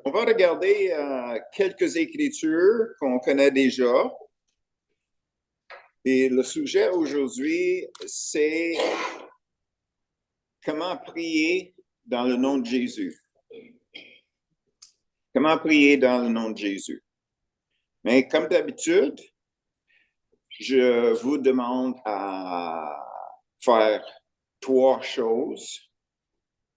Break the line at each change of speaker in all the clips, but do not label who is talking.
On va regarder quelques écritures qu'on connaît déjà. Et le sujet aujourd'hui, c'est comment prier dans le nom de Jésus. Comment prier dans le nom de Jésus. Mais comme d'habitude, je vous demande à faire 3 choses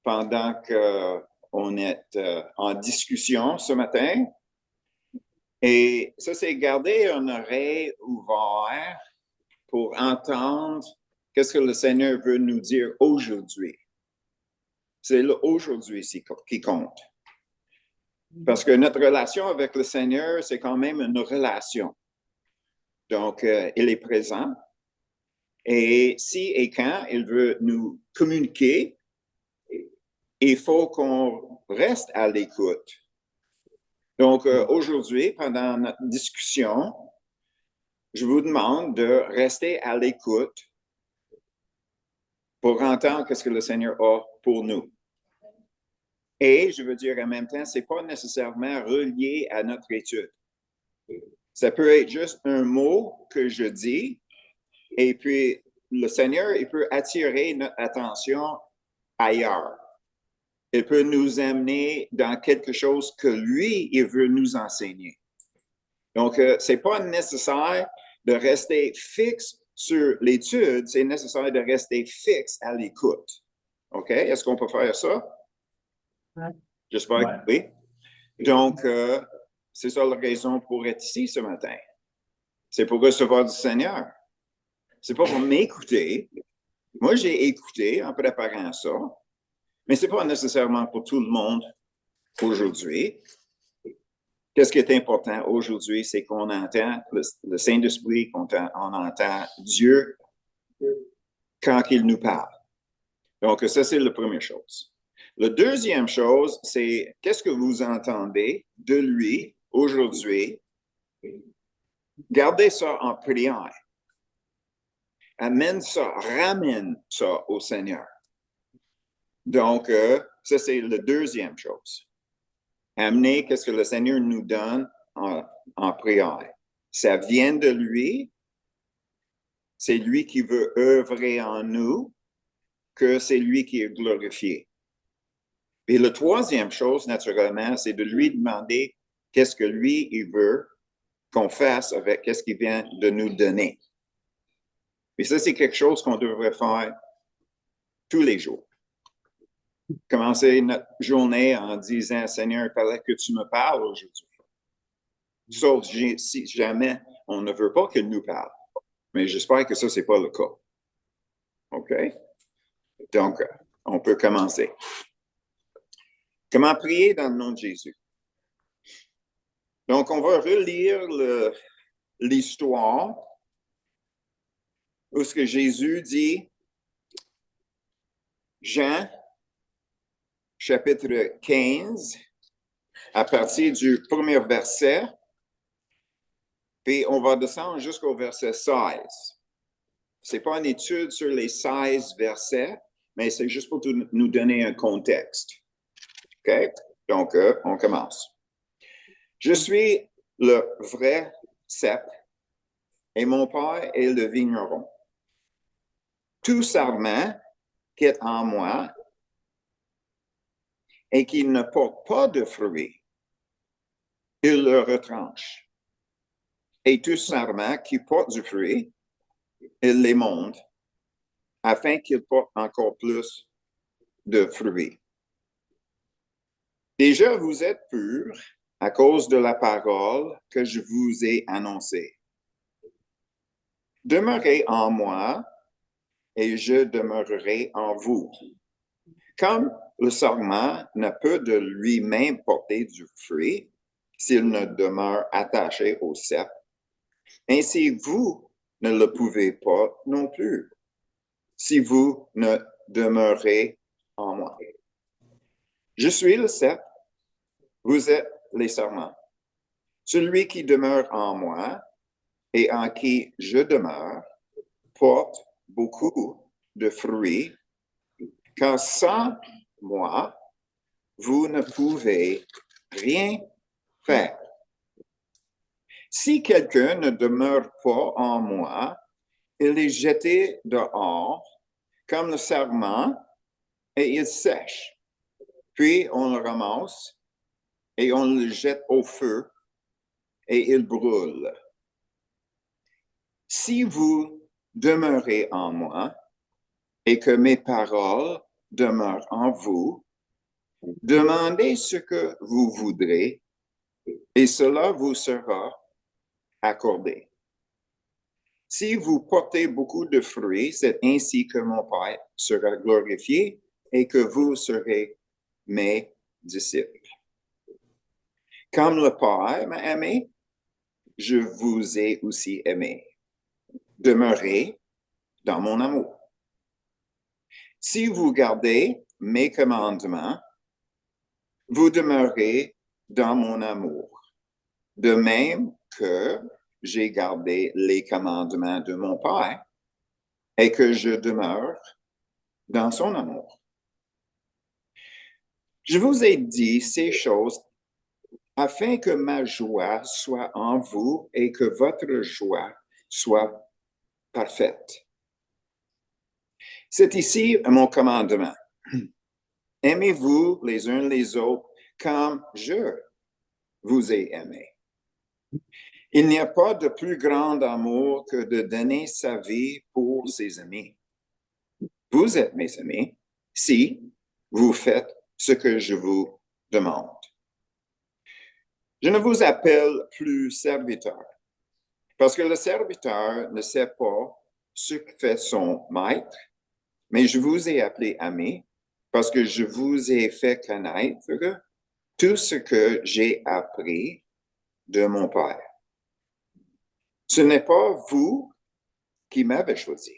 pendant qu'on est en discussion ce matin. Et ça, c'est garder une oreille ouverte pour entendre qu'est-ce que le Seigneur veut nous dire aujourd'hui. C'est aujourd'hui qui compte. Parce que notre relation avec le Seigneur, c'est quand même une relation. Donc, il est présent. Et si et quand il veut nous communiquer, il faut qu'on reste à l'écoute. Donc, aujourd'hui, pendant notre discussion, je vous demande de rester à l'écoute pour entendre ce que le Seigneur a pour nous. Et je veux dire en même temps, ce n'est pas nécessairement relié à notre étude. Ça peut être juste un mot que je dis, et puis le Seigneur, il peut attirer notre attention ailleurs. Il peut nous amener dans quelque chose que lui, il veut nous enseigner. Donc, ce n'est pas nécessaire de rester fixe sur l'étude, c'est nécessaire de rester fixe à l'écoute. OK? Est-ce qu'on peut faire ça?
Ouais.
J'espère que oui. Donc, c'est ça la raison pour être ici ce matin. C'est pour recevoir du Seigneur. C'est pas pour m'écouter. Moi, j'ai écouté en préparant ça, mais c'est pas nécessairement pour tout le monde aujourd'hui. Qu'est-ce qui est important aujourd'hui, c'est qu'on entend le Saint-Esprit, on entend Dieu quand il nous parle. Donc, ça, c'est la première chose. La deuxième chose, c'est qu'est-ce que vous entendez de lui aujourd'hui? Gardez ça en prière. Amène ça, ramène ça au Seigneur. Donc, ça, c'est la deuxième chose. Amener qu'est-ce que le Seigneur nous donne en prière. Ça vient de lui. C'est lui qui veut œuvrer en nous, que c'est lui qui est glorifié. Et la troisième chose, naturellement, c'est de lui demander qu'est-ce que lui, il veut qu'on fasse avec qu'est-ce qu'il vient de nous donner. Et ça, c'est quelque chose qu'on devrait faire tous les jours. Commencer notre journée en disant, Seigneur, il fallait que tu me parles aujourd'hui. Sauf si jamais on ne veut pas qu'il nous parle. Mais j'espère que ça, ce n'est pas le cas. OK? Donc, on peut commencer. Comment prier dans le nom de Jésus? Donc, on va relire l'histoire où ce que Jésus dit, Jean, chapitre 15, à partir du premier verset, puis on va descendre jusqu'au verset 16. Ce n'est pas une étude sur les 16 versets, mais c'est juste pour nous donner un contexte. OK? Donc, on commence. Je suis le vrai cep et mon père est le vigneron. Tout sarment qui est en moi et qui ne porte pas de fruits, il le retranche. Et tout sarment qui porte du fruit, il les monte afin qu'il porte encore plus de fruits. Déjà, vous êtes purs à cause de la parole que je vous ai annoncée. Demeurez en moi et je demeurerai en vous. Comme le sarment ne peut de lui-même porter du fruit s'il ne demeure attaché au cep, ainsi vous ne le pouvez pas non plus si vous ne demeurez en moi. Je suis le cep, vous êtes les sarments. Celui qui demeure en moi et en qui je demeure porte beaucoup de fruits, car sans moi, vous ne pouvez rien faire. Si quelqu'un ne demeure pas en moi, il est jeté dehors comme le sarment et il sèche. Puis on le ramasse et on le jette au feu et il brûle. Si vous demeurez en moi et que mes paroles demeurent en vous, demandez ce que vous voudrez et cela vous sera accordé. Si vous portez beaucoup de fruits, c'est ainsi que mon Père sera glorifié et que vous serez mes disciples. Comme le Père m'a aimé, je vous ai aussi aimé. Demeurez dans mon amour. Si vous gardez mes commandements, vous demeurez dans mon amour. De même que j'ai gardé les commandements de mon Père et que je demeure dans son amour. Je vous ai dit ces choses afin que ma joie soit en vous et que votre joie soit parfaite. C'est ici mon commandement. Aimez-vous les uns les autres comme je vous ai aimé. Il n'y a pas de plus grand amour que de donner sa vie pour ses amis. Vous êtes mes amis si vous faites ce que je vous demande. Je ne vous appelle plus serviteur, parce que le serviteur ne sait pas ce que fait son maître, mais je vous ai appelé ami, parce que je vous ai fait connaître tout ce que j'ai appris de mon Père. Ce n'est pas vous qui m'avez choisi,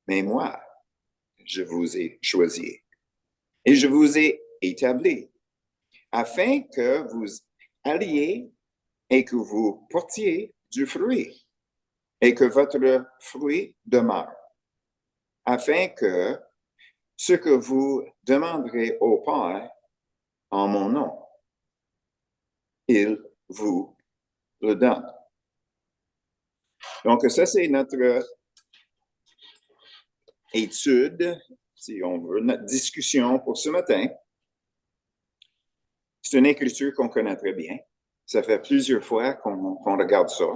mais moi, je vous ai choisi et je vous ai établi afin que vous alliez et que vous portiez du fruit et que votre fruit demeure, afin que ce que vous demanderez au Père en mon nom, il vous le donne. Donc, ça, c'est notre étude, si on veut, notre discussion pour ce matin. C'est une écriture qu'on connaît très bien. Ça fait plusieurs fois qu'on regarde ça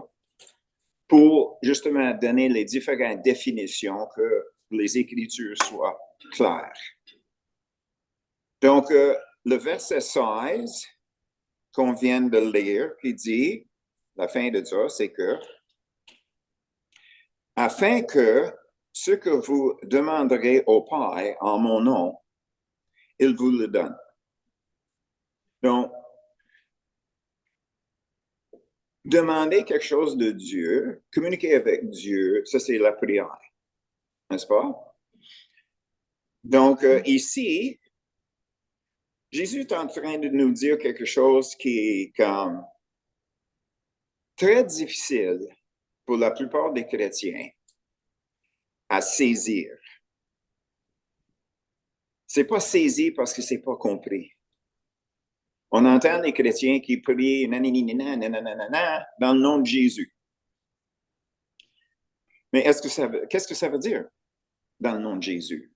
pour justement donner les différentes définitions, que les Écritures soient claires. Donc, le verset 16 qu'on vient de lire, qui dit, la fin de ça, c'est que, afin que ce que vous demanderez au Père en mon nom, il vous le donne. Donc, demander quelque chose de Dieu, communiquer avec Dieu, ça c'est la prière, n'est-ce pas? Donc, ici, Jésus est en train de nous dire quelque chose qui est comme très difficile pour la plupart des chrétiens à saisir. C'est pas saisi parce que c'est pas compris. On entend des chrétiens qui prient nanana, dans le nom de Jésus. Mais qu'est-ce que ça veut dire dans le nom de Jésus?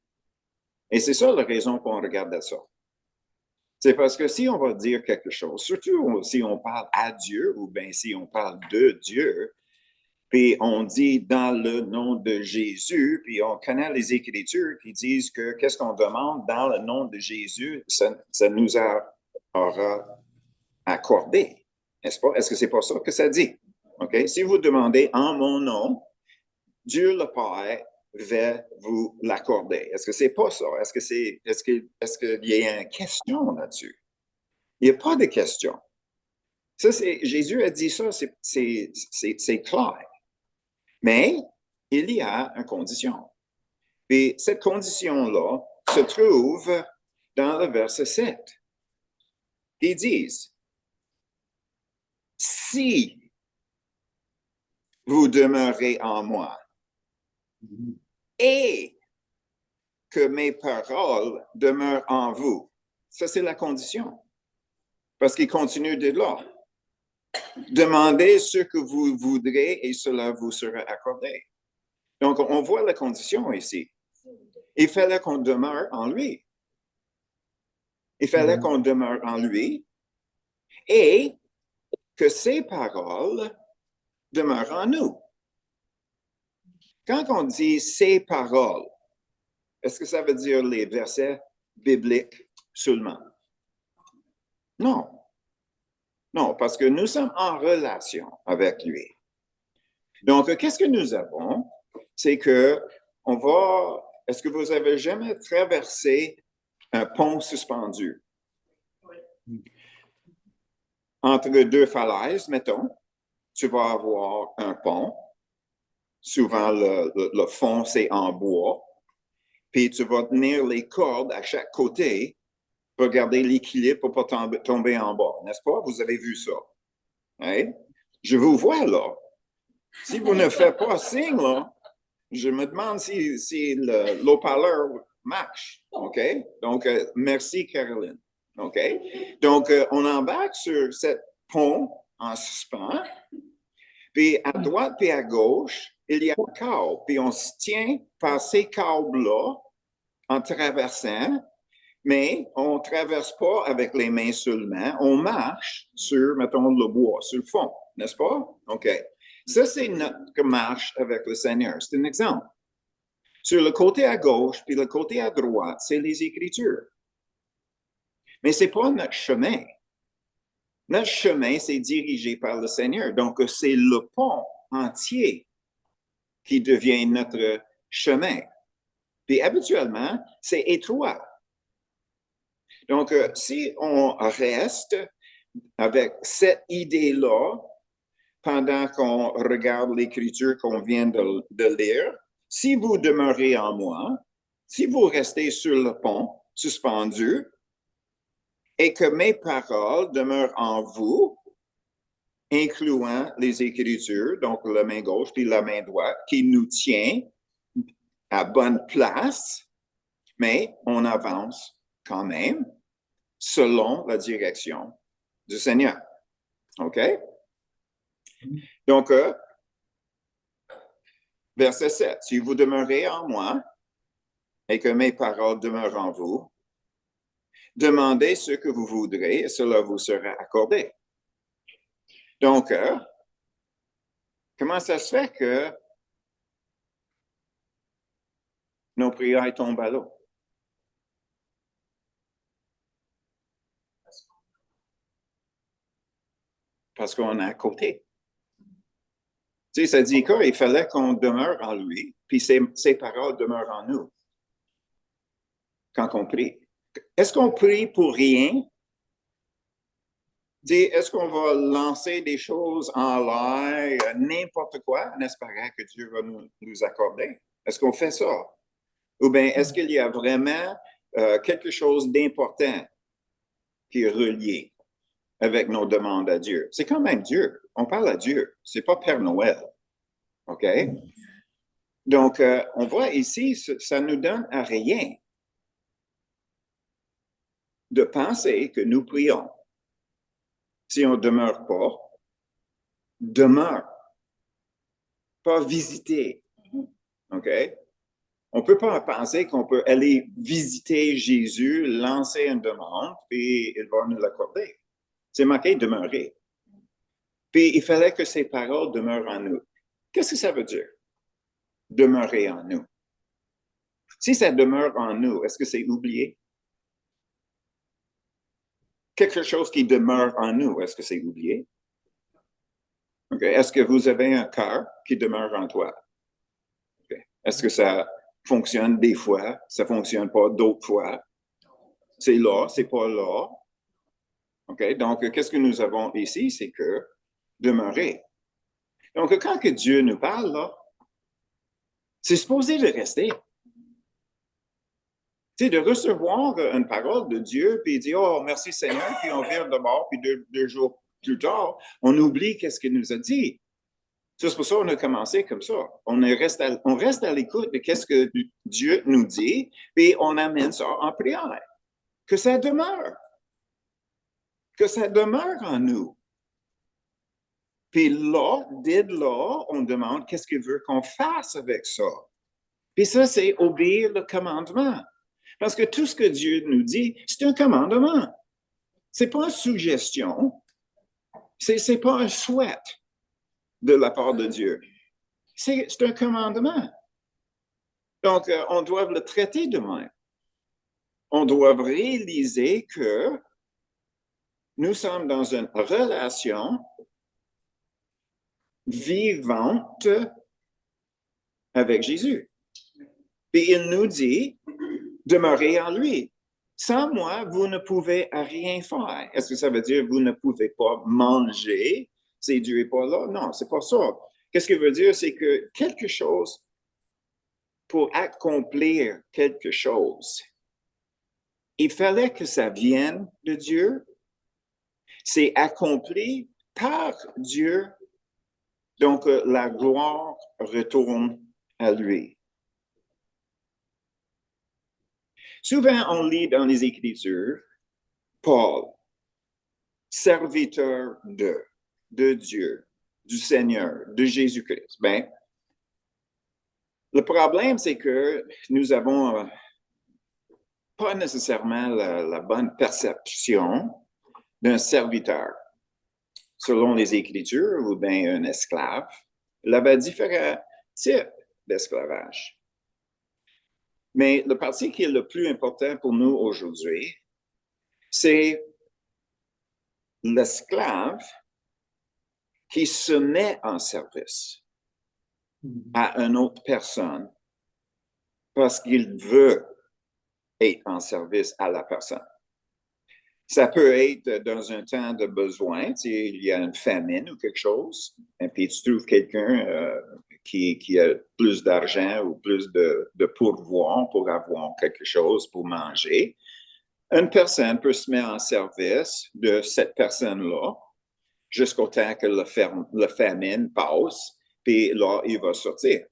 Et c'est ça la raison qu'on regarde ça. C'est parce que si on va dire quelque chose, surtout si on parle à Dieu ou bien si on parle de Dieu, puis on dit dans le nom de Jésus, puis on connaît les Écritures qui disent que qu'est-ce qu'on demande dans le nom de Jésus, ça nous aura accordé, n'est-ce pas? Est-ce que c'est pas ça que ça dit? OK? Si vous demandez en mon nom, Dieu le Père va vous l'accorder. Est-ce que c'est pas ça? Est-ce qu'il y a une question là-dessus? Il n'y a pas de question. Ça, Jésus a dit ça, c'est clair. Mais il y a une condition. Et cette condition-là se trouve dans le verset 7. Ils disent, si vous demeurez en moi et que mes paroles demeurent en vous. Ça, c'est la condition. Parce qu'il continue de là. Demandez ce que vous voudrez et cela vous sera accordé. Donc, on voit la condition ici. Il fallait qu'on demeure en lui. Il fallait qu'on demeure en lui et que ses paroles demeurent en nous. Quand on dit ses paroles, est-ce que ça veut dire les versets bibliques seulement? Non. Non, parce que nous sommes en relation avec lui. Donc, qu'est-ce que nous avons? C'est que on va... Est-ce que vous avez jamais traversé un pont suspendu? Entre deux falaises, mettons, tu vas avoir un pont. Souvent, le fond, c'est en bois. Puis, tu vas tenir les cordes à chaque côté pour garder l'équilibre pour ne pas tomber en bas. N'est-ce pas? Vous avez vu ça. Hein? Je vous vois là. Si vous ne faites pas signe, là, je me demande si l'eau-parleur marche. OK? Donc, merci, Caroline. OK? Donc, on embarque sur ce pont en suspens. Puis, à droite et à gauche, il y a un câble. Puis, on se tient par ces câbles-là en traversant, mais on ne traverse pas avec les mains seulement. On marche sur, mettons, le bois, sur le fond. N'est-ce pas? OK. Ça, c'est notre marche avec le Seigneur. C'est un exemple. Sur le côté à gauche, puis le côté à droite, c'est les Écritures. Mais ce n'est pas notre chemin. Notre chemin, c'est dirigé par le Seigneur. Donc, c'est le pont entier qui devient notre chemin. Puis, habituellement, c'est étroit. Donc, si on reste avec cette idée-là, pendant qu'on regarde l'Écriture qu'on vient de lire, si vous demeurez en moi, si vous restez sur le pont suspendu, et que mes paroles demeurent en vous, incluant les Écritures, donc la main gauche puis la main droite, qui nous tient à bonne place, mais on avance quand même selon la direction du Seigneur. OK? Donc, verset 7, si vous demeurez en moi et que mes paroles demeurent en vous, demandez ce que vous voudrez et cela vous sera accordé. Donc, comment ça se fait que nos prières tombent à l'eau? Parce qu'on est à côté. Tu sais, ça dit qu'il fallait qu'on demeure en lui, puis ses paroles demeurent en nous quand on prie. Est-ce qu'on prie pour rien? Est-ce qu'on va lancer des choses en l'air, n'importe quoi, en espérant que Dieu va nous accorder? Est-ce qu'on fait ça? Ou bien est-ce qu'il y a vraiment quelque chose d'important qui est relié avec nos demandes à Dieu? C'est quand même Dieu. On parle à Dieu. C'est pas Père Noël. OK? Donc, on voit ici, ça nous donne à rien de penser que nous prions. Si on ne demeure pas, demeure. Pas visiter. OK? On ne peut pas penser qu'on peut aller visiter Jésus, lancer une demande, puis il va nous l'accorder. C'est marqué demeurer. Puis il fallait que ces paroles demeurent en nous. Qu'est-ce que ça veut dire? Demeurer en nous. Si ça demeure en nous, est-ce que c'est oublié? Quelque chose qui demeure en nous, est-ce que c'est oublié? Okay. Est-ce que vous avez un cœur qui demeure en toi? Okay. Est-ce que ça fonctionne des fois? Ça ne fonctionne pas d'autres fois? C'est là, c'est pas là. OK? Donc, qu'est-ce que nous avons ici? C'est que demeurer. Donc, quand que Dieu nous parle, là, c'est supposé de rester. Tu sais, de recevoir une parole de Dieu, puis dire, oh, merci Seigneur, puis on vient de mort, puis deux jours plus tard, on oublie qu'est-ce qu'il nous a dit. C'est pour ça qu'on a commencé comme ça. On reste à l'écoute de qu'est-ce que Dieu nous dit, puis on amène ça en prière. Que ça demeure. que ça demeure en nous. Puis là, dès là, on demande qu'est-ce qu'il veut qu'on fasse avec ça. Puis ça, c'est obéir le commandement. Parce que tout ce que Dieu nous dit, c'est un commandement. C'est pas une suggestion. C'est pas un souhait de la part de Dieu. C'est un commandement. Donc, on doit le traiter de même. On doit réaliser que nous sommes dans une relation vivante avec Jésus. Et il nous dit, demeurez en lui. Sans moi, vous ne pouvez rien faire. Est-ce que ça veut dire que vous ne pouvez pas manger si Dieu n'est pas là? Non, c'est pas ça. Qu'est-ce que veut dire? C'est que quelque chose, pour accomplir quelque chose, il fallait que ça vienne de Dieu. C'est accompli par Dieu. Donc, la gloire retourne à lui. Souvent, on lit dans les Écritures, Paul, serviteur de Dieu, du Seigneur, de Jésus-Christ. Ben, le problème, c'est que nous avons pas nécessairement la bonne perception d'un serviteur. Selon les Écritures, ou bien un esclave, il avait différents types d'esclavage. Mais le parti qui est le plus important pour nous aujourd'hui, c'est l'esclave qui se met en service à une autre personne parce qu'il veut être en service à la personne. Ça peut être dans un temps de besoin, il y a une famine ou quelque chose, et puis tu trouves quelqu'un qui a plus d'argent ou plus de pourvoir pour avoir quelque chose pour manger. Une personne peut se mettre en service de cette personne-là jusqu'au temps que la famine passe, puis là, il va sortir.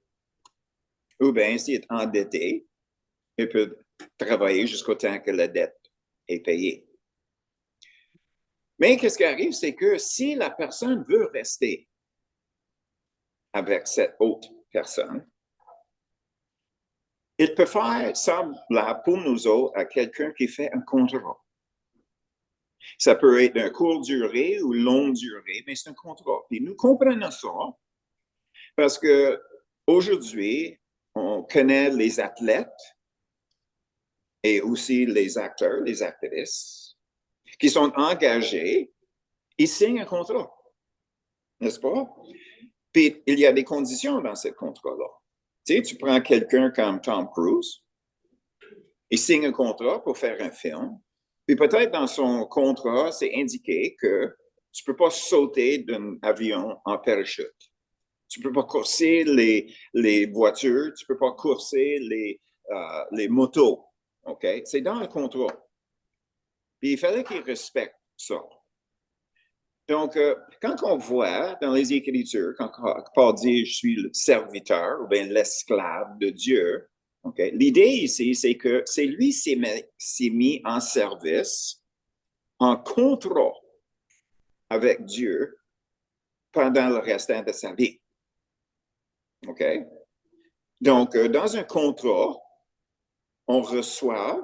Ou bien, s'il est endetté, il peut travailler jusqu'au temps que la dette est payée. Mais qu'est-ce qui arrive, c'est que si la personne veut rester avec cette autre personne, il peut faire semblable pour nous autres à quelqu'un qui fait un contrat. Ça peut être un court durée ou longue durée, mais c'est un contrat. Et nous comprenons ça parce que aujourd'hui, on connaît les athlètes et aussi les acteurs, les actrices, qui sont engagés, ils signent un contrat, n'est-ce pas? Puis il y a des conditions dans ce contrat-là. Tu prends quelqu'un comme Tom Cruise, il signe un contrat pour faire un film, puis peut-être dans son contrat, c'est indiqué que tu ne peux pas sauter d'un avion en parachute. Tu ne peux pas courser les voitures, tu ne peux pas courser les motos. OK? C'est dans le contrat. Puis il fallait qu'il respecte ça. Donc, quand on voit dans les Écritures, quand Paul dit « je suis le serviteur » ou bien l'esclave de Dieu, okay, l'idée ici, c'est que c'est lui qui s'est mis en service, en contrat avec Dieu pendant le restant de sa vie. OK? Donc, dans un contrat, on reçoit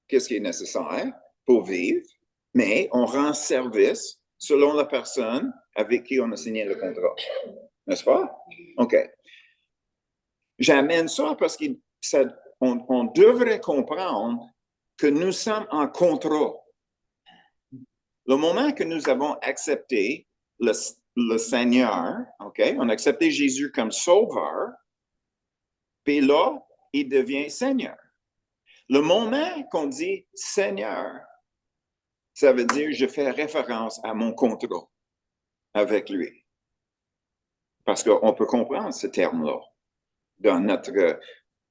qu'est-ce qui est nécessaire pour vivre, mais on rend service selon la personne avec qui on a signé le contrat. N'est-ce pas? OK. J'amène ça parce qu'on devrait comprendre que nous sommes en contrat. Le moment que nous avons accepté le Seigneur, OK, on a accepté Jésus comme sauveur, puis là, il devient Seigneur. Le moment qu'on dit Seigneur, ça veut dire je fais référence à mon contrat avec lui. Parce qu'on peut comprendre ce terme-là dans notre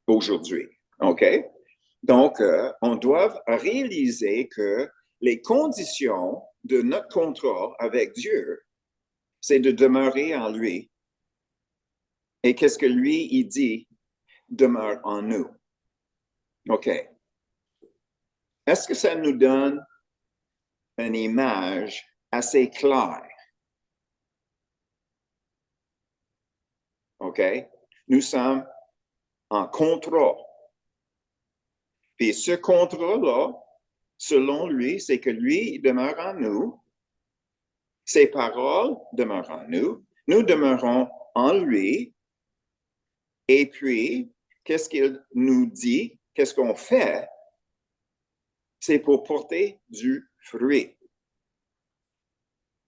aujourd'hui. OK? Donc, on doit réaliser que les conditions de notre contrat avec Dieu, c'est de demeurer en lui. Et qu'est-ce que lui, il dit, demeure en nous. OK. Est-ce que ça nous donne une image assez claire. OK? Nous sommes en contrat. Puis ce contrat-là, selon lui, c'est que lui, il demeure en nous. Ses paroles demeurent en nous. Nous demeurons en lui. Et puis, qu'est-ce qu'il nous dit? Qu'est-ce qu'on fait? C'est pour porter du fruit.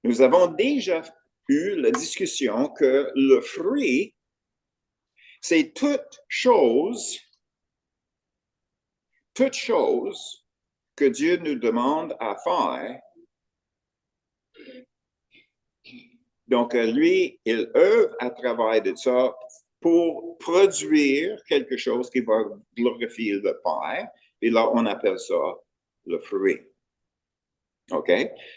Nous avons déjà eu la discussion que le fruit, c'est toute chose que Dieu nous demande à faire. Donc, lui, il œuvre à travers de ça pour produire quelque chose qui va glorifier le Père. Et là, on appelle ça le fruit. OK?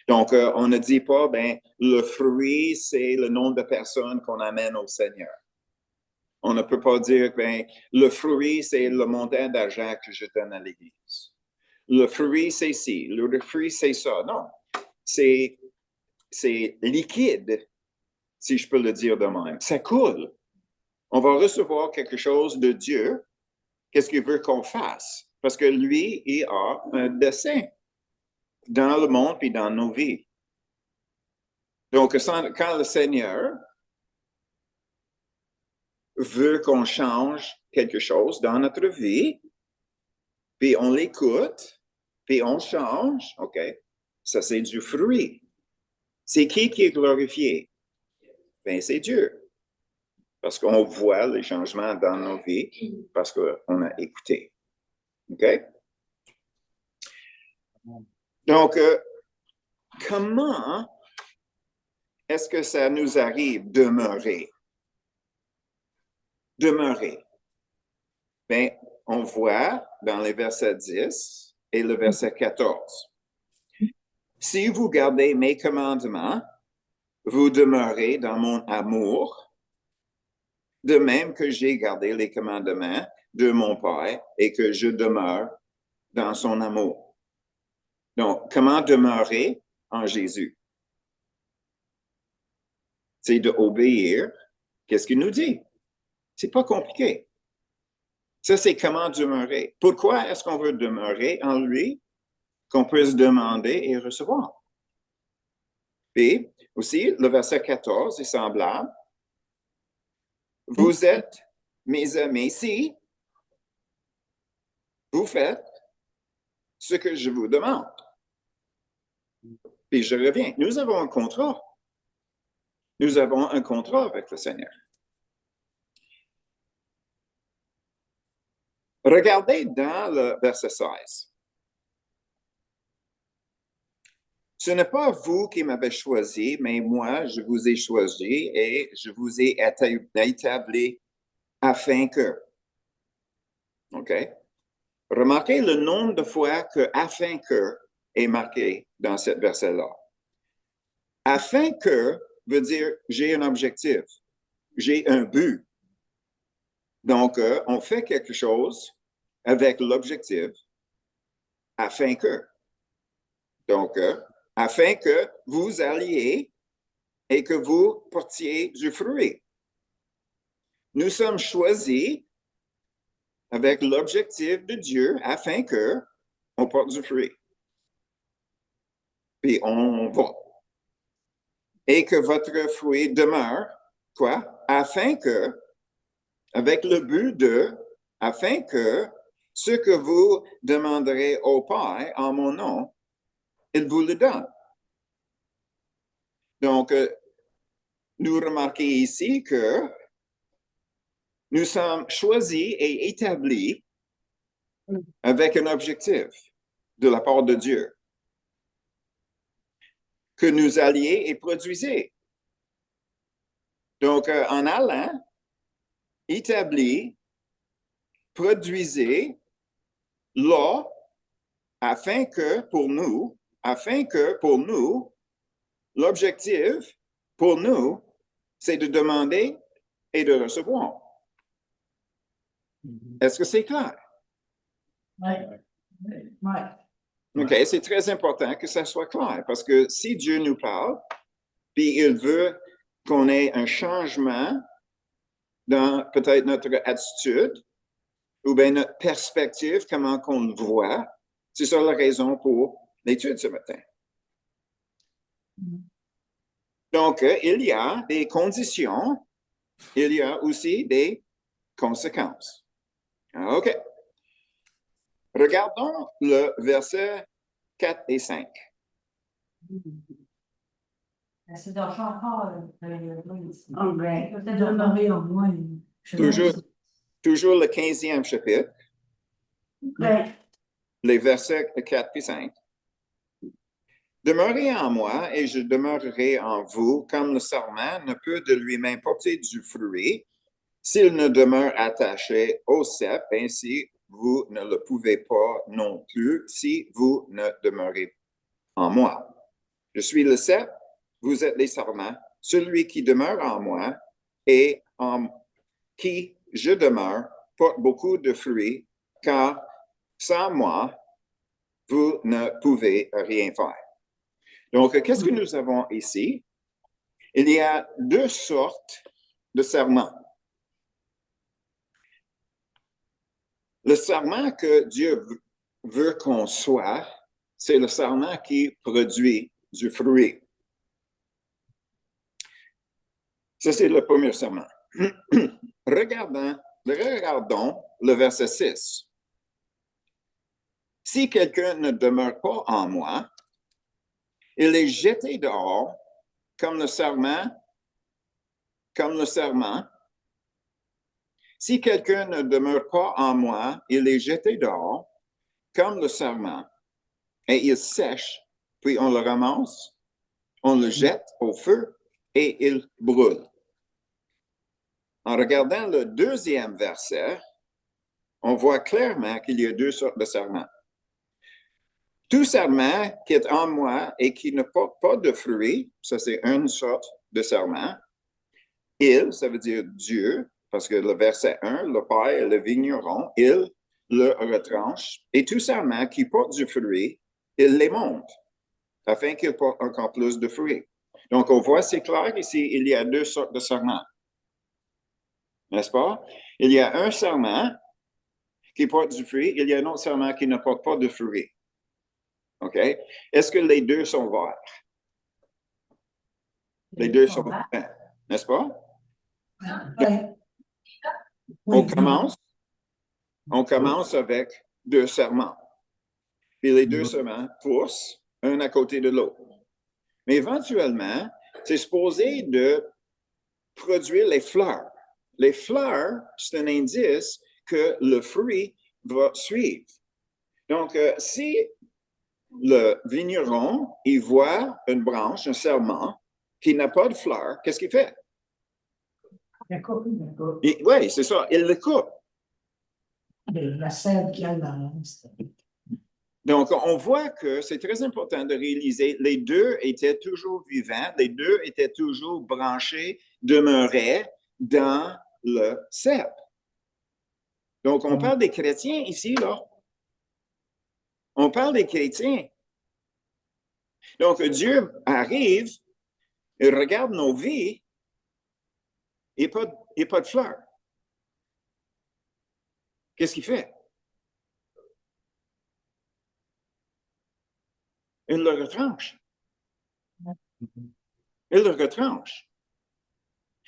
Donc, on ne dit pas, ben, le fruit, c'est le nombre de personnes qu'on amène au Seigneur. On ne peut pas dire, ben, le fruit, c'est le montant d'argent que je donne à l'Église. Le fruit, c'est ci. Le fruit, c'est ça. Non. C'est liquide, si je peux le dire de même. Ça coule. On va recevoir quelque chose de Dieu. Qu'est-ce qu'il veut qu'on fasse? Parce que lui, il a un dessein dans le monde et dans nos vies. Donc, quand le Seigneur veut qu'on change quelque chose dans notre vie, puis on l'écoute, puis on change, OK, ça c'est du fruit. C'est qui est glorifié? Ben, c'est Dieu. Parce qu'on voit les changements dans nos vies, parce qu'on a écouté. OK? Donc, comment est-ce que ça nous arrive de demeurer? Demeurer. Bien, on voit dans les versets 10 et le verset 14. Si vous gardez mes commandements, vous demeurez dans mon amour, de même que j'ai gardé les commandements de mon Père et que je demeure dans son amour. Donc, comment demeurer en Jésus? C'est d'obéir. Qu'est-ce qu'il nous dit? C'est pas compliqué. Ça, c'est comment demeurer. Pourquoi est-ce qu'on veut demeurer en lui? Qu'on puisse demander et recevoir. Et aussi, le verset 14 est semblable. Vous êtes mes amis si vous faites ce que je vous demande. Puis je reviens. Nous avons un contrat. Nous avons un contrat avec le Seigneur. Regardez dans le verset 16. Ce n'est pas vous qui m'avez choisi, mais moi, je vous ai choisi et je vous ai établi afin que. OK? Remarquez le nombre de fois que afin que est marqué dans ce verset-là. Afin que veut dire j'ai un objectif, j'ai un but. Donc, on fait quelque chose avec l'objectif afin que. Donc, afin que vous alliez et que vous portiez du fruit. Nous sommes choisis avec l'objectif de Dieu afin que on porte du fruit. Puis on va. Et que votre fruit demeure, quoi? Afin que, avec le but de, afin que ce que vous demanderez au Père en mon nom, il vous le donne. Donc, nous remarquons ici que nous sommes choisis et établis avec un objectif de la part de Dieu. Que nous alliez et produisez. Donc, en allant, établis, produisez là, afin que pour nous, l'objectif pour nous, c'est de demander et de recevoir. Est-ce que c'est clair?
Oui.
OK, c'est très important que ça soit clair parce que si Dieu nous parle, puis il veut qu'on ait un changement dans peut-être notre attitude ou bien notre perspective, comment qu'on le voit, c'est ça la raison pour l'étude ce matin. Donc, il y a des conditions, il y a aussi des conséquences. OK. Regardons le verset 4 et 5.
C'est d'argent encore.
Anglais.
Peut-être demeurer en moi.
Toujours le 15e chapitre,
Ouais.
les versets 4 et 5. Demeurez en moi et je demeurerai en vous, comme le sarment ne peut de lui-même porter du fruit s'il ne demeure attaché au cep, ainsi vous ne le pouvez pas non plus si vous ne demeurez en moi. Je suis le cep, vous êtes les sarments. Celui qui demeure en moi et en qui je demeure porte beaucoup de fruits, car sans moi, vous ne pouvez rien faire. Donc, qu'est-ce que nous avons ici? Il y a deux sortes de serments. Le serment que Dieu veut qu'on soit, c'est le serment qui produit du fruit. Ça, c'est le premier serment. Regardons le verset 6. Si quelqu'un ne demeure pas en moi, il est jeté dehors comme le serment. Si quelqu'un ne demeure pas en moi, il est jeté dehors comme le serment et il sèche, puis on le ramasse, on le jette au feu et il brûle. En regardant le deuxième verset, on voit clairement qu'il y a deux sortes de serments. Tout serment qui est en moi et qui ne porte pas de fruits, ça c'est une sorte de serment. Il, ça veut dire Dieu, parce que le verset 1, le Père est le vigneron, il le retranche. Et tout serment qui porte du fruit, il les monte, afin qu'il porte encore plus de fruits. Donc on voit, c'est clair ici, il y a deux sortes de serments. N'est-ce pas? Il y a un serment qui porte du fruit, il y a un autre serment qui ne porte pas de fruit. OK? Est-ce que les deux sont verts? Les deux sont verts, n'est-ce pas?
Oui.
On commence avec deux serments. Puis les deux serments poussent un à côté de l'autre. Mais éventuellement, c'est supposé de produire les fleurs. Les fleurs, c'est un indice que le fruit va suivre. Donc, si le vigneron, il voit une branche, un serment, qui n'a pas de fleurs, qu'est-ce qu'il fait? Oui, c'est ça, il le coupe.
La sève qui a dans
Donc, on voit que c'est très important de réaliser les deux étaient toujours vivants, les deux étaient toujours branchés, demeuraient dans le cep. Donc, on parle des chrétiens ici, là. On parle des chrétiens. Donc, Dieu arrive, il regarde nos vies et pas de fleurs. Qu'est-ce qu'il fait? Il le retranche. Il le retranche.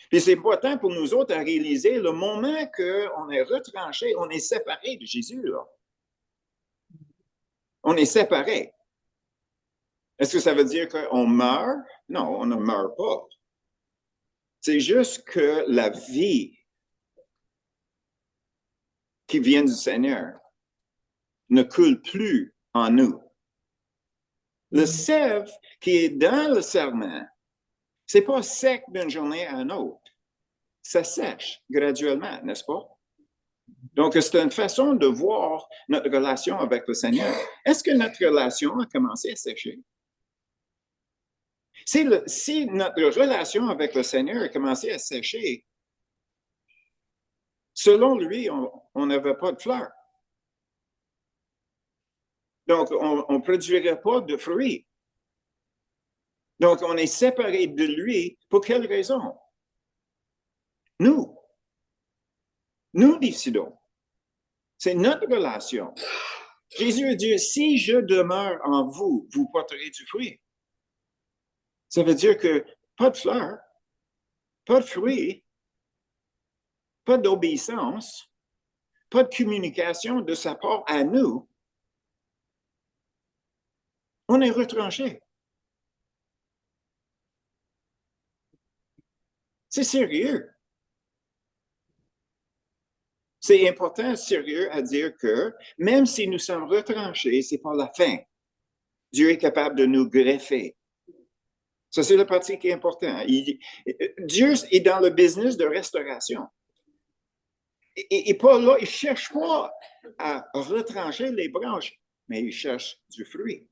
Puis c'est important pour nous autres à réaliser le moment qu'on est retranché, on est séparé de Jésus, là. On est séparé. Est-ce que ça veut dire qu'on meurt? Non, on ne meurt pas. C'est juste que la vie qui vient du Seigneur ne coule plus en nous. Le sève qui est dans le serment, c'est pas sec d'une journée à une autre. Ça sèche graduellement, n'est-ce pas? Donc, c'est une façon de voir notre relation avec le Seigneur. Est-ce que notre relation a commencé à sécher? Si notre relation avec le Seigneur a commencé à sécher, selon lui, on n'avait pas de fleurs. Donc, on ne produirait pas de fruits. Donc, on est séparé de lui. Pour quelle raison? Nous décidons. C'est notre relation. Jésus a dit, si je demeure en vous, vous porterez du fruit. Ça veut dire que pas de fleurs, pas de fruits, pas d'obéissance, pas de communication de sa part à nous. On est retranché. C'est sérieux. C'est important, sérieux, à dire que même si nous sommes retranchés, c'est pas la fin. Dieu est capable de nous greffer. Ça, c'est la partie qui est importante. Dieu est dans le business de restauration. Et pas là, il ne cherche pas à retrancher les branches, mais il cherche du fruit.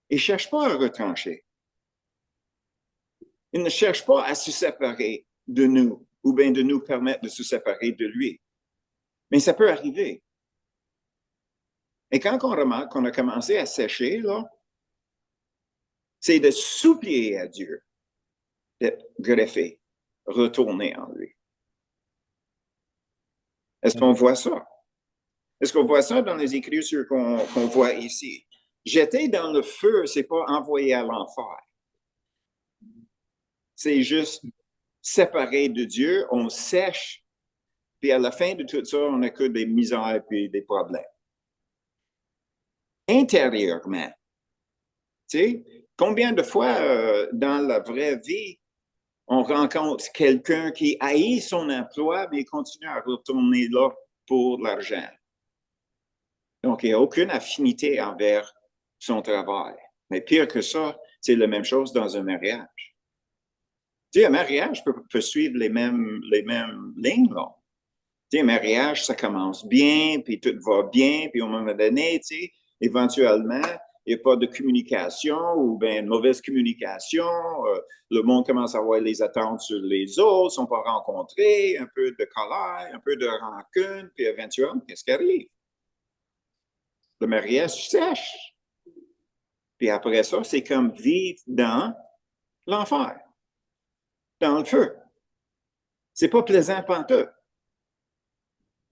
Il ne cherche pas à retrancher. Il ne cherche pas à se séparer de nous, ou bien de nous permettre de se séparer de lui. Mais ça peut arriver. Et quand on remarque qu'on a commencé à sécher, là, c'est de supplier à Dieu d'être greffé, retourner en lui. Est-ce qu'on voit ça? Est-ce qu'on voit ça dans les Écritures qu'on voit ici? Jeter dans le feu, c'est pas envoyer à l'enfer. C'est juste séparé de Dieu, on sèche, puis à la fin de tout ça, on n'a que des misères puis des problèmes. Intérieurement, tu sais, combien de fois dans la vraie vie, on rencontre quelqu'un qui haït son emploi, mais continue à retourner là pour l'argent. Donc, il n'y a aucune affinité envers son travail. Mais pire que ça, c'est la même chose dans un mariage. Tu sais, un mariage peut suivre les mêmes lignes, là. Tu sais, un mariage, ça commence bien, puis tout va bien, puis au moment donné, tu sais, éventuellement, il n'y a pas de communication ou bien une mauvaise communication. Le monde commence à avoir les attentes sur les autres, ne sont pas rencontrés, un peu de colère, un peu de rancune, puis éventuellement, qu'est-ce qui arrive? Le mariage sèche. Puis après ça, c'est comme vivre dans l'enfer, dans le feu. C'est pas plaisant pantoute.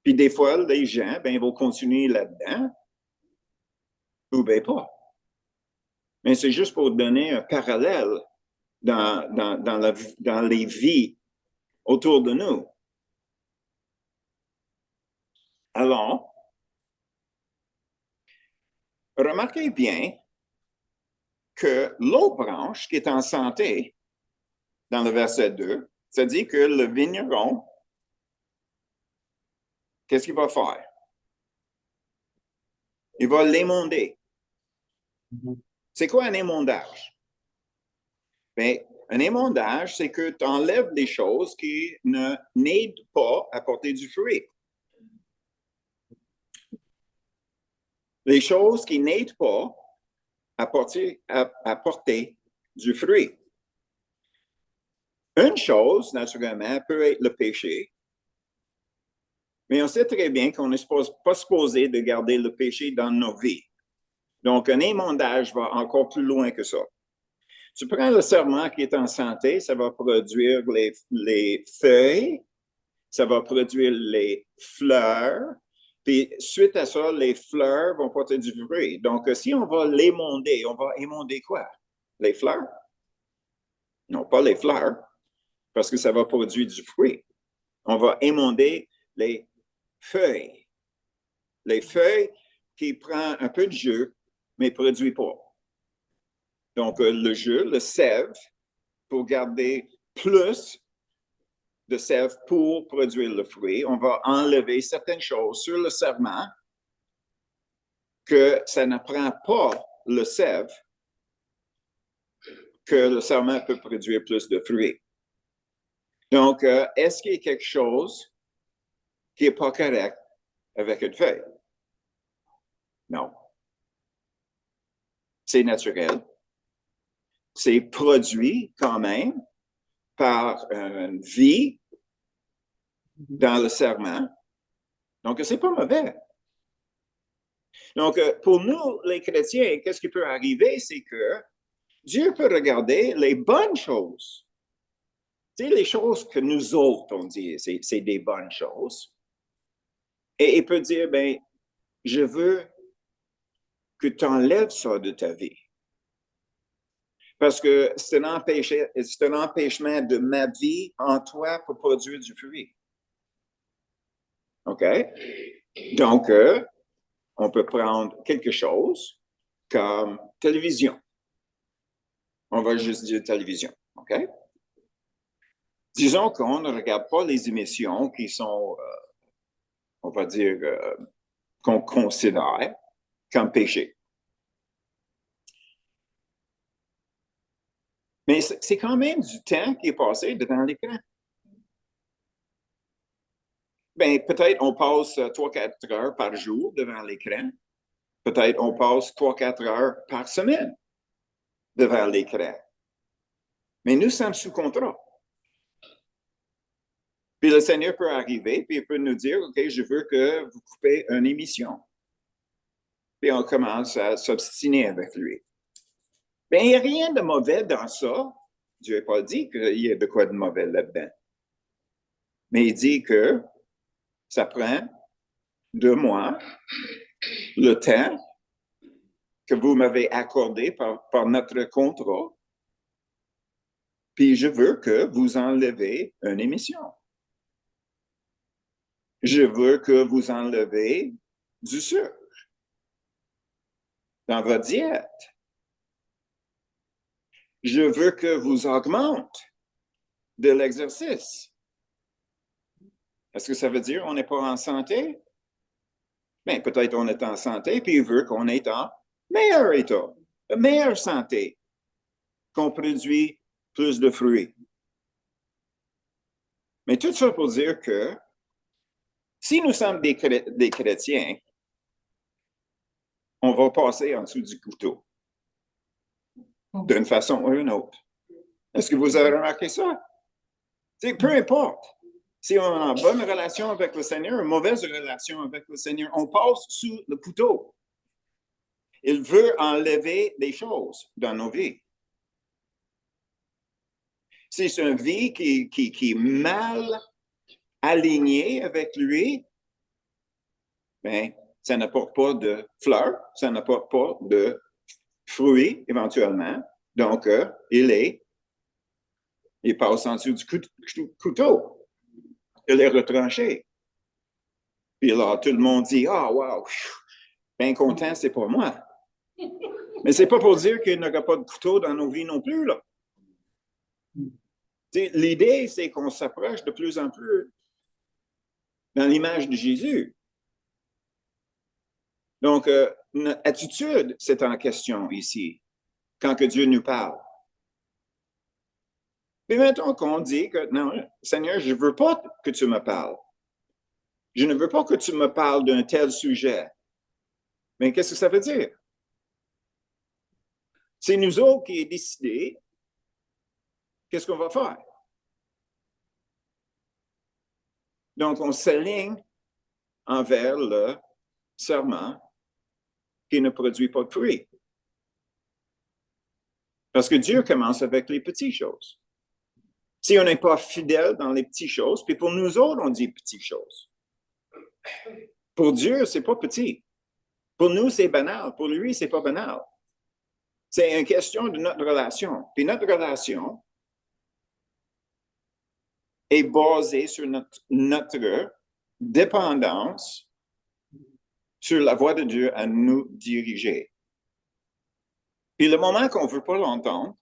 Puis des fois, les gens, ben, ils vont continuer là-dedans, ou bien pas. Mais c'est juste pour donner un parallèle dans les vies autour de nous. Alors, remarquez bien que l'autre branche qui est en santé, dans le verset 2, ça dit que le vigneron, qu'est-ce qu'il va faire? Il va l'émonder. C'est quoi un émondage? Bien, un émondage, c'est que tu enlèves des choses qui n'aident pas à porter du fruit. Les choses qui n'aident pas à porter du fruit. Une chose, naturellement, peut être le péché, mais on sait très bien qu'on n'est pas supposé de garder le péché dans nos vies. Donc, un émondage va encore plus loin que ça. Tu prends le serment qui est en santé, ça va produire les feuilles, ça va produire les fleurs, puis suite à ça, les fleurs vont porter du fruit. Donc, si on va l'émonder, on va émonder quoi? Les fleurs? Non, pas les fleurs, parce que ça va produire du fruit. On va émonder les feuilles. Les feuilles qui prennent un peu de jus, mais ne produisent pas. Donc, le jus, le sève, pour garder plus de sève pour produire le fruit, on va enlever certaines choses sur le serment que ça ne prend pas le sève, que le serment peut produire plus de fruits. Donc, est-ce qu'il y a quelque chose qui n'est pas correct avec une feuille? Non. C'est naturel. C'est produit quand même par une vie dans le serment. Donc, c'est pas mauvais. Donc, pour nous, les chrétiens, qu'est-ce qui peut arriver? C'est que Dieu peut regarder les bonnes choses. Tu sais, les choses que nous autres, on dit, c'est des bonnes choses. Et il peut dire, ben, je veux que tu enlèves ça de ta vie. Parce que c'est un empêchement de ma vie en toi pour produire du fruit. OK? Donc, on peut prendre quelque chose comme télévision. On va juste dire télévision. OK? Disons qu'on ne regarde pas les émissions qui sont, on va dire, qu'on considère comme péché. Mais c'est quand même du temps qui est passé devant l'écran. Ben, peut-être on passe 3-4 heures par jour devant l'écran. Peut-être on passe 3-4 heures par semaine devant l'écran. Mais nous sommes sous contrat. Puis le Seigneur peut arriver, puis il peut nous dire, OK, je veux que vous coupez une émission. Puis on commence à s'obstiner avec lui. Bien, il n'y a rien de mauvais dans ça. Dieu n'a pas dit qu'il y a de quoi de mauvais là-dedans. Mais il dit que ça prend de moi le temps que vous m'avez accordé par notre contrat. Puis je veux que vous enlevez une émission. Je veux que vous enlevez du sucre dans votre diète. Je veux que vous augmentez de l'exercice. Est-ce que ça veut dire qu'on n'est pas en santé? Bien, peut-être on est en santé, puis il veut qu'on est en meilleur état, meilleure santé, qu'on produit plus de fruits. Mais tout ça pour dire que si nous sommes des chrétiens, on va passer en dessous du couteau, d'une façon ou d'une autre. Est-ce que vous avez remarqué ça? C'est peu importe. Si on a une bonne relation avec le Seigneur, une mauvaise relation avec le Seigneur, on passe sous le couteau. Il veut enlever des choses dans nos vies. Si c'est une vie qui est mal alignée avec lui, bien, ça n'apporte pas de fleurs, ça n'apporte pas de fruits éventuellement. Donc, il passe en dessous du couteau. Il est retranché. Puis là, tout le monde dit, ah, wow, bien content, c'est pour moi. Mais c'est pas pour dire qu'il n'y aura pas de couteau dans nos vies non plus, là. L'idée, c'est qu'on s'approche de plus en plus dans l'image de Jésus. Donc, notre attitude, c'est en question ici, quand que Dieu nous parle. Mais mettons qu'on dit que, non, Seigneur, je ne veux pas que tu me parles. Je ne veux pas que tu me parles d'un tel sujet. Mais qu'est-ce que ça veut dire? C'est nous autres qui avons décidé qu'est-ce qu'on va faire. Donc, on s'aligne envers le serment qui ne produit pas de fruits. Parce que Dieu commence avec les petites choses. Si on n'est pas fidèle dans les petites choses, puis pour nous autres, on dit petites choses. Pour Dieu, c'est pas petit. Pour nous, c'est banal. Pour lui, c'est pas banal. C'est une question de notre relation. Puis notre relation est basée sur notre dépendance sur la voie de Dieu à nous diriger. Puis le moment qu'on ne veut pas l'entendre,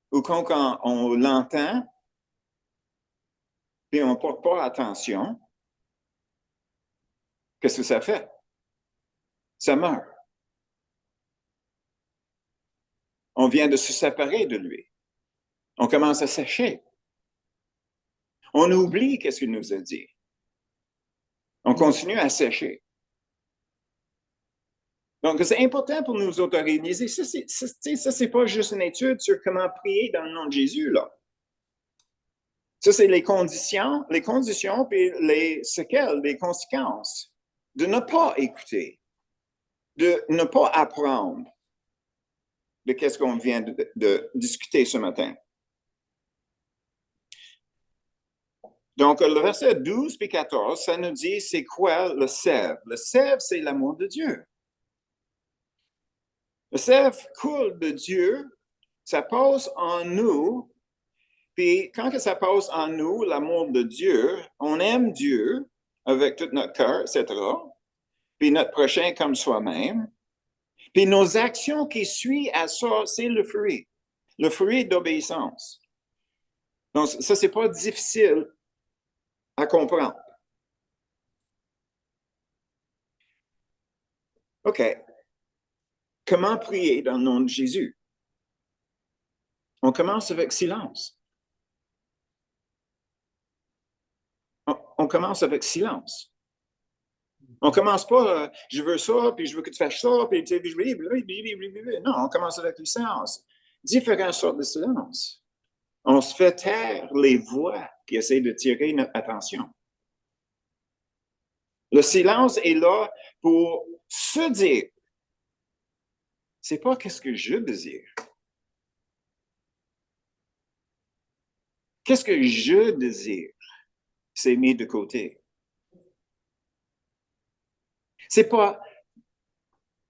ou quand on l'entend, puis on ne porte pas attention, qu'est-ce que ça fait? Ça meurt. On vient de se séparer de lui. On commence à sécher. On oublie qu'est-ce qu'il nous a dit. On continue à sécher. Donc, c'est important pour nous autres à réaliser. Ça, c'est pas juste une étude sur comment prier dans le nom de Jésus, là. Ça, c'est les conditions, puis les séquelles, les conséquences de ne pas écouter, de ne pas apprendre de qu'est-ce qu'on vient de discuter ce matin. Donc, le verset 12 puis 14, ça nous dit c'est quoi le sève? Le sève, c'est l'amour de Dieu. Le sève coule de Dieu, ça passe en nous, puis quand que ça passe en nous, l'amour de Dieu, on aime Dieu avec tout notre cœur, etc., puis notre prochain comme soi-même, puis nos actions qui suivent à ça, c'est le fruit d'obéissance. Donc, ça, c'est pas difficile à comprendre. OK. Comment prier dans le nom de Jésus? On commence avec silence. On commence avec silence. On commence pas, je veux ça, puis je veux que tu fasses ça, puis tu sais, non, on commence avec le silence. Différentes sortes de silence. On se fait taire les voix qui essaient de tirer notre attention. Le silence est là pour se dire. C'est pas qu'est-ce que je désire. Qu'est-ce que je désire? C'est mis de côté. C'est pas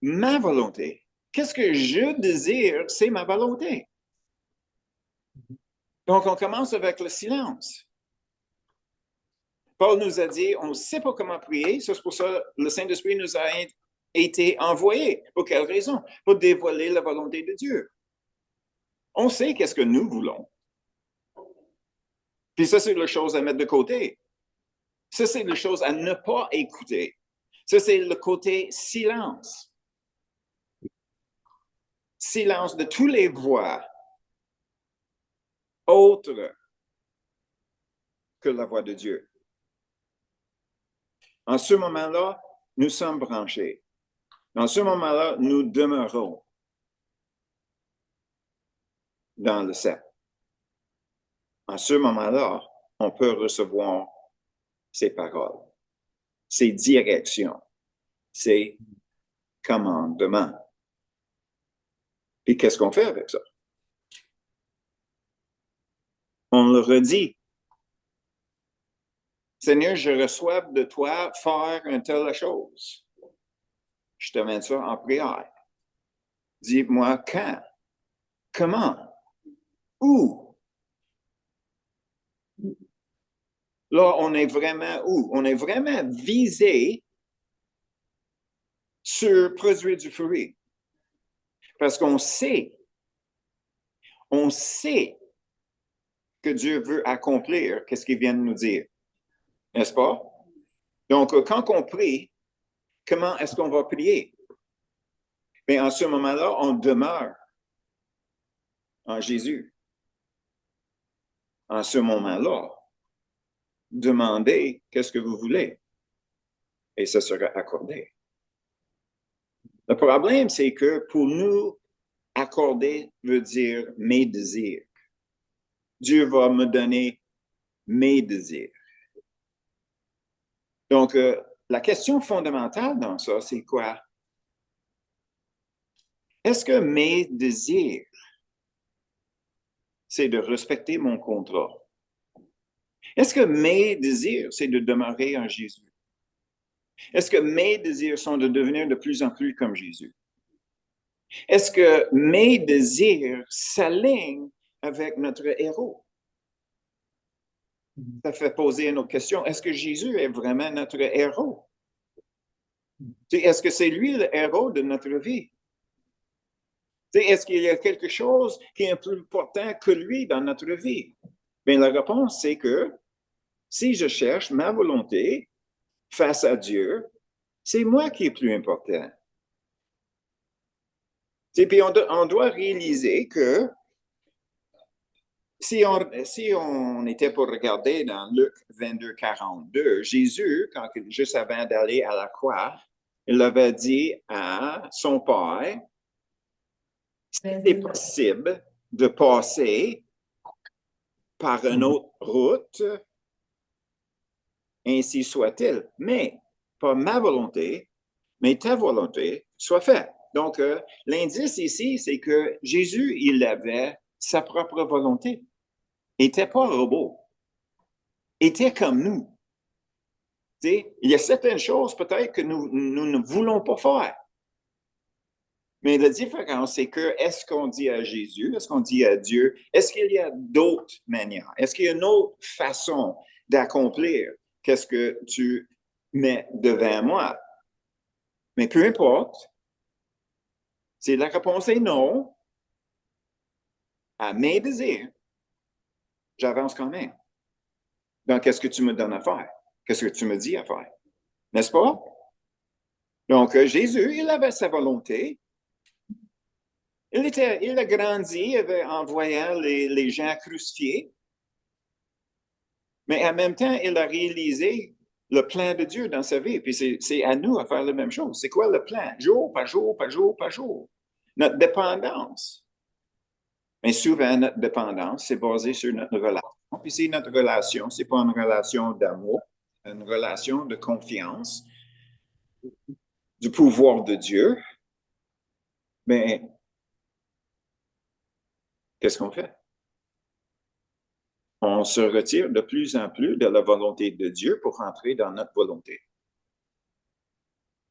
ma volonté. Qu'est-ce que je désire? C'est ma volonté. Donc, on commence avec le silence. Paul nous a dit, on ne sait pas comment prier, c'est pour ça que le Saint-Esprit nous a été envoyé. Pour quelle raison? Pour dévoiler la volonté de Dieu. On sait qu'est-ce que nous voulons. Puis ça, c'est la chose à mettre de côté. Ça, c'est la chose à ne pas écouter. Ça, c'est le côté silence. Silence de toutes les voix autres que la voix de Dieu. En ce moment-là, nous sommes branchés. En ce moment-là, nous demeurons dans le cercle. En ce moment-là, on peut recevoir ses paroles, ses directions, ses commandements. Et qu'est-ce qu'on fait avec ça? On le redit. Seigneur, je reçois de toi faire une telle chose. Je te mets ça en prière. Dis-moi quand, comment, où. Là, on est vraiment où? On est vraiment visé sur produire du fruit. Parce qu'on sait que Dieu veut accomplir ce qu'il vient de nous dire. N'est-ce pas? Donc, quand on prie, comment est-ce qu'on va prier? Bien, en ce moment-là, on demeure en Jésus. En ce moment-là, demandez qu'est-ce que vous voulez et ça sera accordé. Le problème, c'est que pour nous, accorder veut dire mes désirs. Dieu va me donner mes désirs. Donc, la question fondamentale dans ça, c'est quoi? Est-ce que mes désirs, c'est de respecter mon contrat? Est-ce que mes désirs, c'est de demeurer en Jésus? Est-ce que mes désirs sont de devenir de plus en plus comme Jésus? Est-ce que mes désirs s'alignent avec notre héros? Ça fait poser une autre question. Est-ce que Jésus est vraiment notre héros? Est-ce que c'est lui le héros de notre vie? Est-ce qu'il y a quelque chose qui est plus important que lui dans notre vie? Bien, la réponse, c'est que si je cherche ma volonté face à Dieu, c'est moi qui est plus important. Puis on doit réaliser que si on était pour regarder dans Luc 22, 42, Jésus, juste avant d'aller à la croix, il avait dit à son Père, c'est possible de passer par une autre route, ainsi soit-il. Mais pas ma volonté, mais ta volonté soit faite. Donc, l'indice ici, c'est que Jésus, il avait sa propre volonté. Il n'était pas un robot. Il était comme nous. Tu sais, il y a certaines choses peut-être que nous ne voulons pas faire. Mais la différence, c'est que est-ce qu'on dit à Jésus, est-ce qu'on dit à Dieu, est-ce qu'il y a d'autres manières? Est-ce qu'il y a une autre façon d'accomplir qu'est-ce que tu mets devant moi? Mais peu importe, si la réponse est non, à mes désirs, j'avance quand même. Donc, qu'est-ce que tu me donnes à faire? Qu'est-ce que tu me dis à faire? N'est-ce pas? Donc, Jésus, il avait sa volonté. Il a grandi en voyant les gens crucifiés, mais en même temps, il a réalisé le plan de Dieu dans sa vie. Puis c'est à nous à faire la même chose. C'est quoi le plan? Jour par jour, par jour, par jour. Notre dépendance. Mais souvent, notre dépendance, c'est basé sur notre relation. Puis c'est notre relation, c'est pas une relation d'amour, une relation de confiance, du pouvoir de Dieu. Mais qu'est-ce qu'on fait? On se retire de plus en plus de la volonté de Dieu pour rentrer dans notre volonté.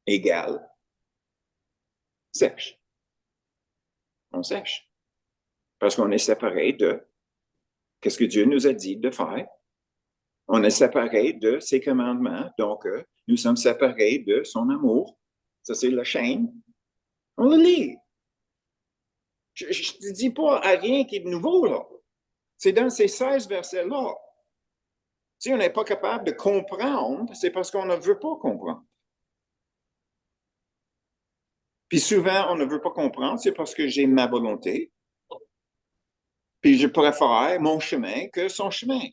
Égale, sèche. On sèche. Parce qu'on est séparé de qu'est-ce que Dieu nous a dit de faire. On est séparé de ses commandements. Donc, nous sommes séparés de son amour. Ça, c'est la chaîne. On le lit. Je ne dis pas à rien qui est de nouveau, là. C'est dans ces 16 versets-là. Si on n'est pas capable de comprendre, c'est parce qu'on ne veut pas comprendre. Puis souvent, on ne veut pas comprendre, c'est parce que j'ai ma volonté. Puis je préfère mon chemin que son chemin.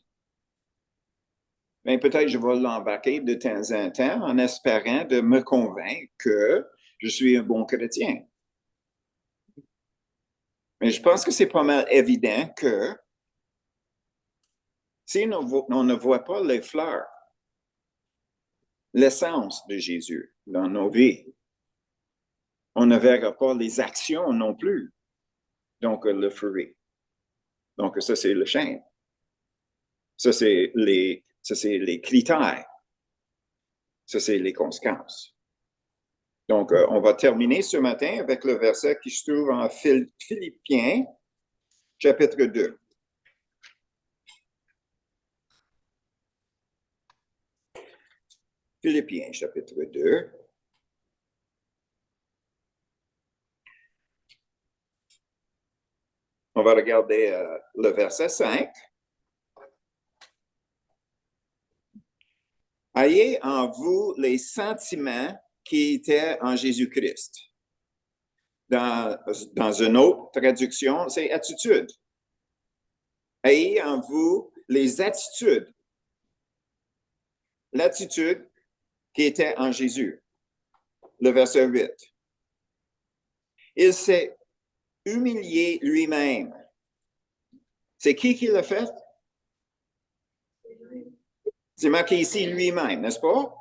Mais peut-être je vais l'embarquer de temps en temps en espérant de me convaincre que je suis un bon chrétien. Mais je pense que c'est pas mal évident que si on ne voit pas les fleurs, l'essence de Jésus dans nos vies, on ne verra pas les actions non plus. Donc, le fruit. Donc, ça, c'est le chêne. Ça, c'est les critères. Ça, c'est les conséquences. Donc, on va terminer ce matin avec le verset qui se trouve en Philippiens, chapitre 2. Philippiens, chapitre 2. On va regarder le verset 5. Ayez en vous les sentiments qui étaient en Jésus-Christ. Dans une autre traduction, c'est attitude. Ayez en vous les attitudes. L'attitude qui était en Jésus. Le verset 8. Il s'est humilié lui-même. C'est qui l'a fait? C'est marqué ici lui-même, n'est-ce pas?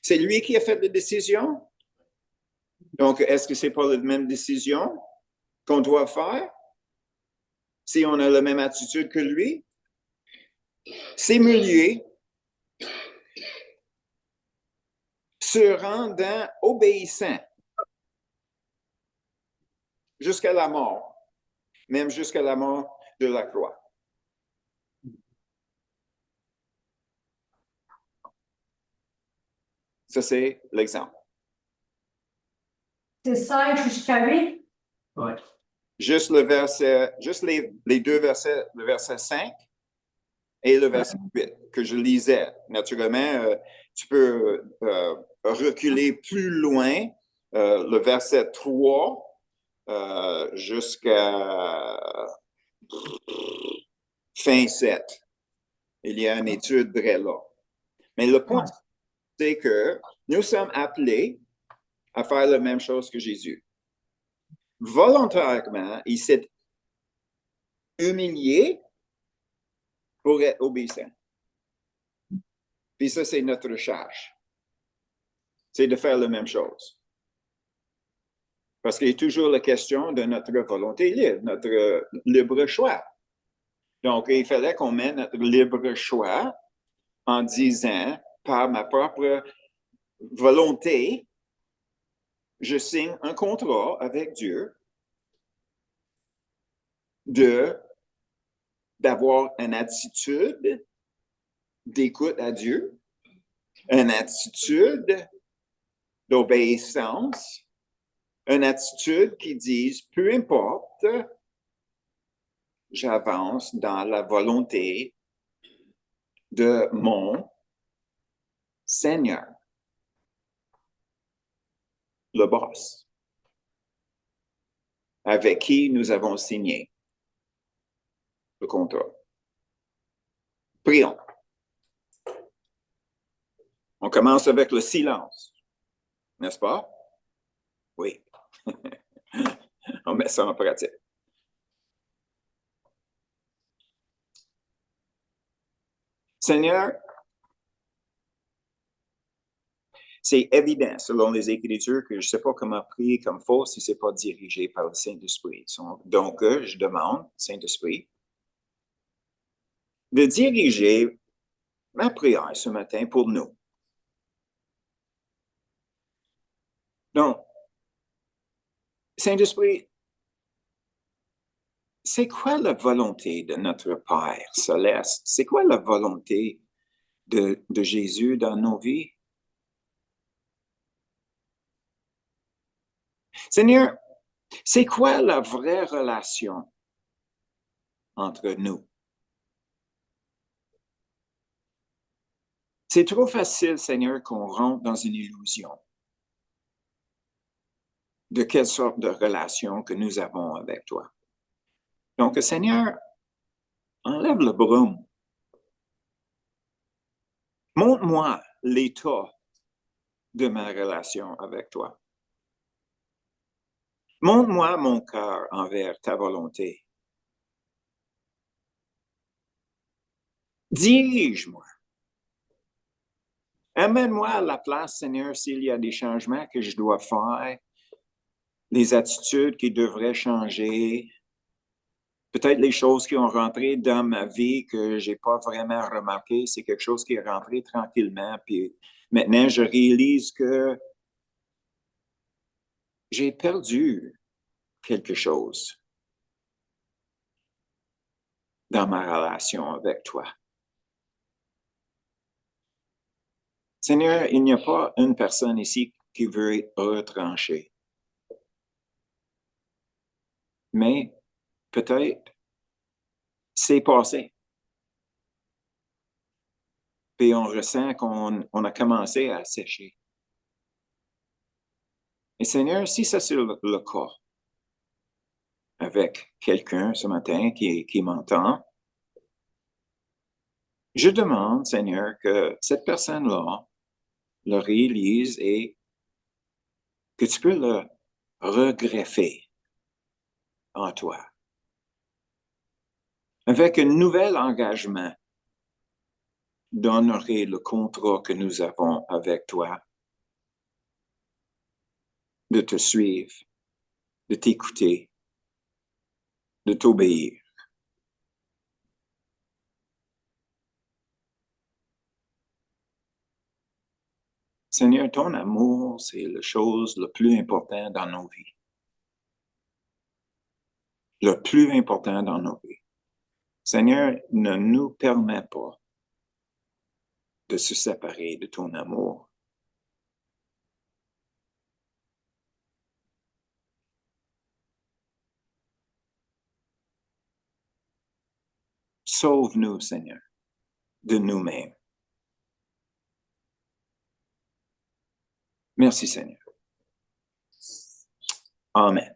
C'est lui qui a fait la décision. Donc, est-ce que c'est pas la même décision qu'on doit faire si on a la même attitude que lui? S'humilier, se rendant obéissant jusqu'à la mort, même jusqu'à la mort de la croix. Ça, c'est l'exemple.
C'est 5 jusqu'à 8?
Oui.
Juste les deux versets, le verset 5 et le verset 8 que je lisais. Naturellement, tu peux reculer plus loin, le verset 3 jusqu'à fin 7. Il y a une étude vraie là. Mais le point, c'est que nous sommes appelés à faire la même chose que Jésus. Volontairement, il s'est humilié pour être obéissant. Puis ça, c'est notre charge. c'est de faire la même chose. Parce qu'il y a toujours la question de notre volonté libre, notre libre choix. Donc, il fallait qu'on mette notre libre choix en disant, par ma propre volonté, je signe un contrat avec Dieu d'avoir une attitude d'écoute à Dieu, une attitude d'obéissance, une attitude qui dise, peu importe, j'avance dans la volonté de mon Seigneur, le boss, avec qui nous avons signé le contrat. Prions. On commence avec le silence, n'est-ce pas? Oui. On met ça en pratique. Seigneur, c'est évident, selon les Écritures, que je ne sais pas comment prier comme faut si ce n'est pas dirigé par le Saint-Esprit. Donc, je demande, Saint-Esprit, de diriger ma prière ce matin pour nous. Donc, Saint-Esprit, c'est quoi la volonté de notre Père céleste? C'est quoi la volonté de Jésus dans nos vies? Seigneur, c'est quoi la vraie relation entre nous? C'est trop facile, Seigneur, qu'on rentre dans une illusion de quelle sorte de relation que nous avons avec toi. Donc, Seigneur, enlève le brume. Montre-moi l'état de ma relation avec toi. Montre-moi mon cœur envers ta volonté. Dirige-moi. Amène-moi à la place, Seigneur, s'il y a des changements que je dois faire, les attitudes qui devraient changer, peut-être les choses qui ont rentré dans ma vie que je n'ai pas vraiment remarqué, c'est quelque chose qui est rentré tranquillement, puis maintenant je réalise que j'ai perdu quelque chose dans ma relation avec toi. Seigneur, il n'y a pas une personne ici qui veut retrancher. Mais peut-être c'est passé. Puis on ressent qu'on a commencé à sécher. Et Seigneur, si ça c'est le cas avec quelqu'un ce matin qui m'entend, je demande, Seigneur, que cette personne-là le réalise et que tu peux le regreffer en toi. Avec un nouvel engagement d'honorer le contrat que nous avons avec toi, de te suivre, de t'écouter, de t'obéir. Seigneur, ton amour, c'est la chose la plus importante dans nos vies. Le plus important dans nos vies. Seigneur, ne nous permets pas de se séparer de ton amour. Sauve-nous, Seigneur, de nous-mêmes. Merci, Seigneur. Amen.